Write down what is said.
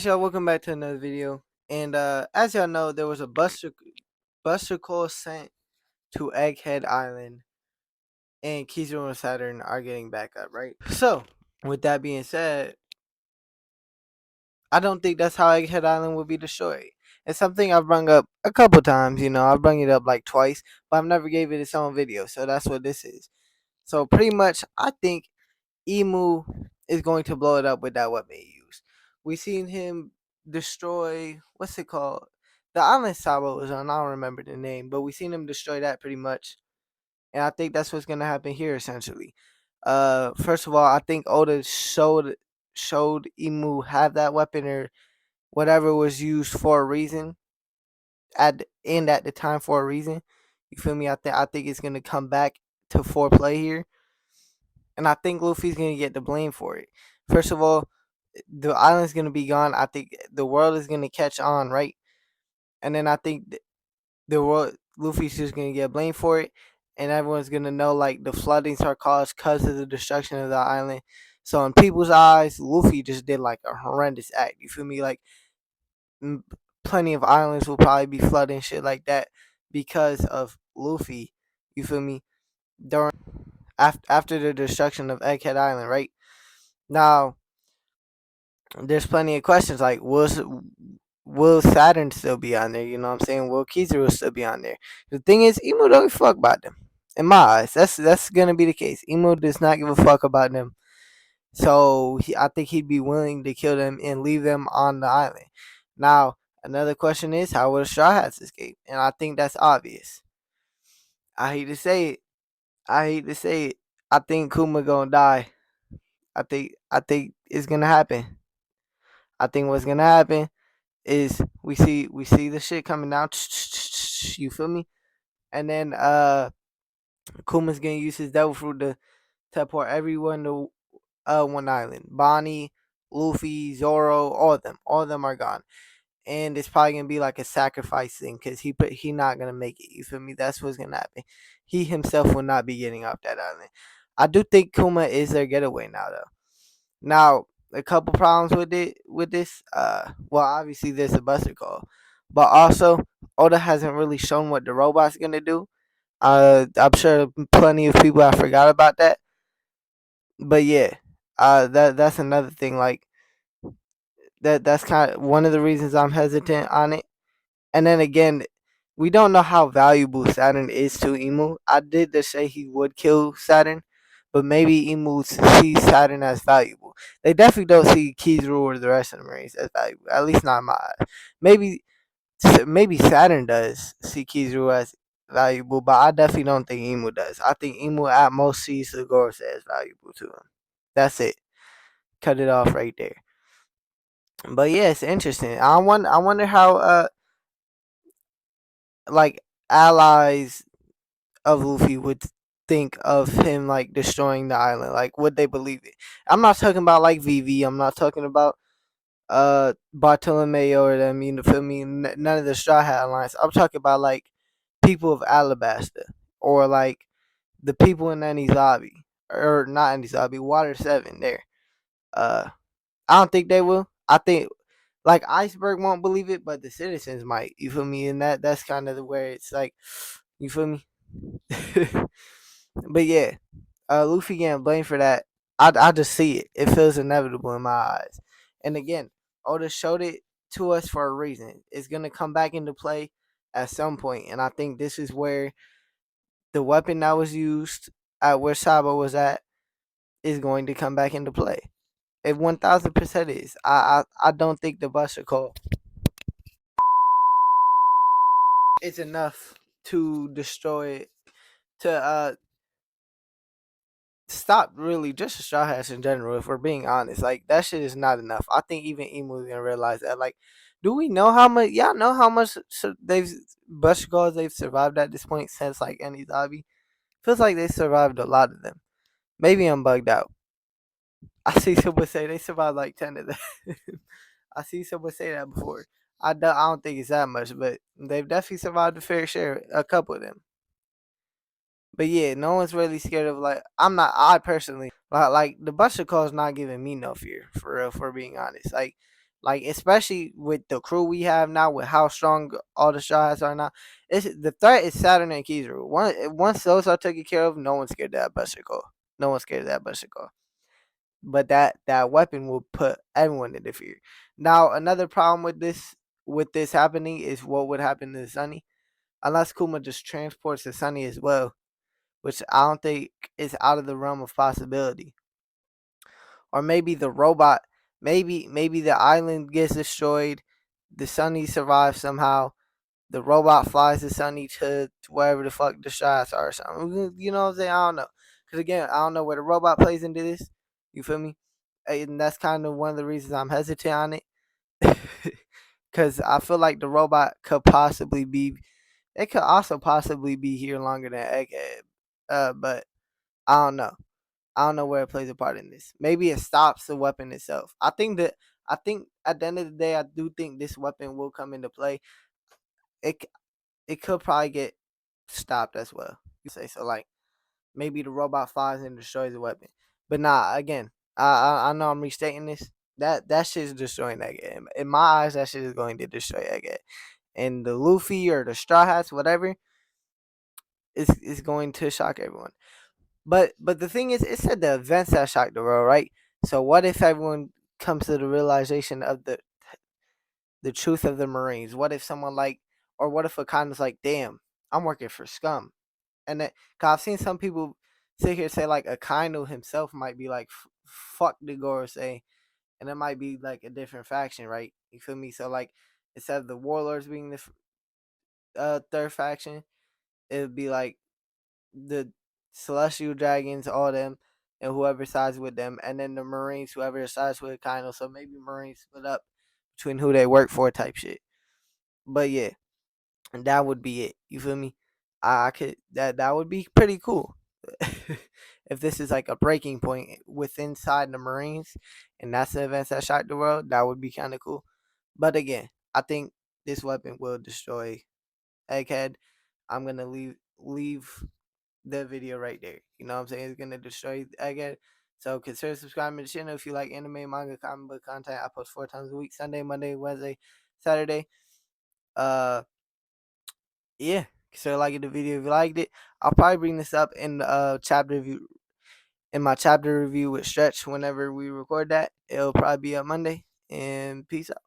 Y'all, welcome back to another video. And as y'all know, there was a Buster Call sent to Egghead Island, and Kizaru and Saturn are getting back up, right? So, with that being said, I don't think that's how Egghead Island will be destroyed. It's something I've brought up a couple times. I've brought it up like twice, but I've never gave it its own video. So that's what this is. So pretty much, I think Emu is going to blow it up with that weapon he used. We seen him destroy, what's it called? The island Sabo was on. I don't remember the name, but we seen him destroy that pretty much. And I think that's what's gonna happen here essentially. First of all, I think Oda showed Emu have that weapon or whatever was used for a reason at the time for a reason. You feel me? I think it's gonna come back to foreplay here, and I think Luffy's gonna get the blame for it. First of all, the island's gonna be gone. I think the world is gonna catch on, right? And then I think the world Luffy's just gonna get blamed for it, and everyone's gonna know like the floodings are caused because of the destruction of the island. So in people's eyes, Luffy just did like a horrendous act. You feel me? Like plenty of islands will probably be flooding shit like that because of Luffy. You feel me? During after the destruction of Egghead Island, right? Now, there's plenty of questions like will Saturn still be on there? You know what I'm saying? Will Kizaru still be on there? The thing is, Emo don't give a fuck about them. In my eyes, that's gonna be the case. Emo does not give a fuck about them, so I think he'd be willing to kill them and leave them on the island. Now, another question is, how will the Straw Hats escape? And I think that's obvious. I hate to say it. I hate to say it. I think Kuma gonna die. I think it's gonna happen. I think what's gonna happen is we see the shit coming down. You feel me? And then Kuma's gonna use his devil fruit to teleport everyone to one island. Bonnie, Luffy, Zoro, all of them are gone. And it's probably gonna be like a sacrifice thing because he not gonna make it. You feel me? That's what's gonna happen. He himself will not be getting off that island. I do think Kuma is their getaway now though. Now, a couple problems with this. Well, obviously there's a buster call, but also Oda hasn't really shown what the robot's gonna do. I'm sure plenty of people have forgot about that. But yeah, that's another thing. Like that's kind of one of the reasons I'm hesitant on it. And then again, we don't know how valuable Saturn is to Emu. I did just say he would kill Saturn, but maybe Emu sees Saturn as valuable. They definitely don't see Kizaru or the rest of the Marines as valuable. At least not in my eyes. Maybe Saturn does see Kizaru as valuable, but I definitely don't think Emu does. I think Emu at most sees the Gorosei as valuable to him. That's it. Cut it off right there. But yeah, it's interesting. I wonder how like allies of Luffy would think of him like destroying the island. Like, would they believe it? I'm not talking about like VV. I'm not talking about Bartolomeo or them. You feel me? None of the Straw Hat Alliance. I'm talking about like people of Alabasta or like the people in Enies Lobby or not Enies Lobby, Water Seven. There. Uh, I don't think they will. I think like Iceberg won't believe it, but the citizens might. You feel me? And that's kind of where it's like, you feel me? But yeah, Luffy getting blamed for that. I just see it. It feels inevitable in my eyes. And again, Oda showed it to us for a reason. It's gonna come back into play at some point, and I think this is where the weapon that was used at where Sabo was at is going to come back into play. It 1000% is. I don't think the Buster Call is enough to destroy it to stop really just the Straw Hats in general. If we're being honest, like that shit is not enough. I think even Emu's gonna realize that. Like, do we know how much? Y'all know how much they've Buster Calls they've survived at this point since like any Zabi? Feels like they survived a lot of them. Maybe I'm bugged out. I see someone say they survived like 10 of them. I see someone say that before. I don't think it's that much, but they've definitely survived a fair share, a couple of them. But yeah, no one's really scared of like I'm not. I personally like the Buster Call's not giving me no fear for real. For being honest, like Like especially with the crew we have now, with how strong all the Straw Hats are now. It's the threat is Saturn and Kizaru. Once those are taken care of, no one's scared of that Buster. No one's scared of that Buster. But that weapon will put everyone into fear. Now another problem with this happening is what would happen to Sunny, unless Kuma just transports the Sunny as well, which I don't think is out of the realm of possibility. Or maybe the robot, maybe the island gets destroyed, the Sunny survives somehow. The robot flies the Sunny to wherever the fuck the shots are or something. You know what I'm saying? I don't know. Because again, I don't know where the robot plays into this. You feel me? And that's kind of one of the reasons I'm hesitant on it. Because I feel like the robot could possibly be. It could also possibly be here longer than Egghead. But I don't know. I don't know where it plays a part in this. Maybe it stops the weapon itself. I think at the end of the day, I do think this weapon will come into play. It it could probably get stopped as well. You say so, like maybe the robot flies and destroys the weapon. But nah, again, I know I'm restating this. That shit is destroying Egghead. In my eyes, that shit is going to destroy Egghead. And the Luffy or the Straw Hats, whatever, is going to shock everyone. But the thing is, it said the events that shocked the world, right? So what if everyone comes to the realization of the truth of the Marines? What if someone like, or what if a kind is like, damn, I'm working for scum, and that, cause I've seen some people sit here and say like Akainu himself might be like, fuck the Gorosei, and it might be like a different faction, right? You feel me? So like instead of the warlords being the third faction, it would be like the celestial dragons, all them, and whoever sides with them, and then the Marines, whoever sides with Akainu. So maybe Marines split up between who they work for, type shit. But yeah, and that would be it. You feel me? I could that would be pretty cool. If this is like a breaking point with inside the Marines, and that's the events that shocked the world, that would be kind of cool. But again, I think this weapon will destroy Egghead. I'm gonna leave the video right there. You know what I'm saying? It's gonna destroy Egghead. So consider subscribing to the channel if you like anime, manga, comic book content. I post 4 times a week: Sunday, Monday, Wednesday, Saturday. Uh, yeah. Consider liking the video if you liked it. I'll probably bring this up in chapter review, in my chapter review with Stretch whenever we record that. It'll probably be up Monday. And peace out.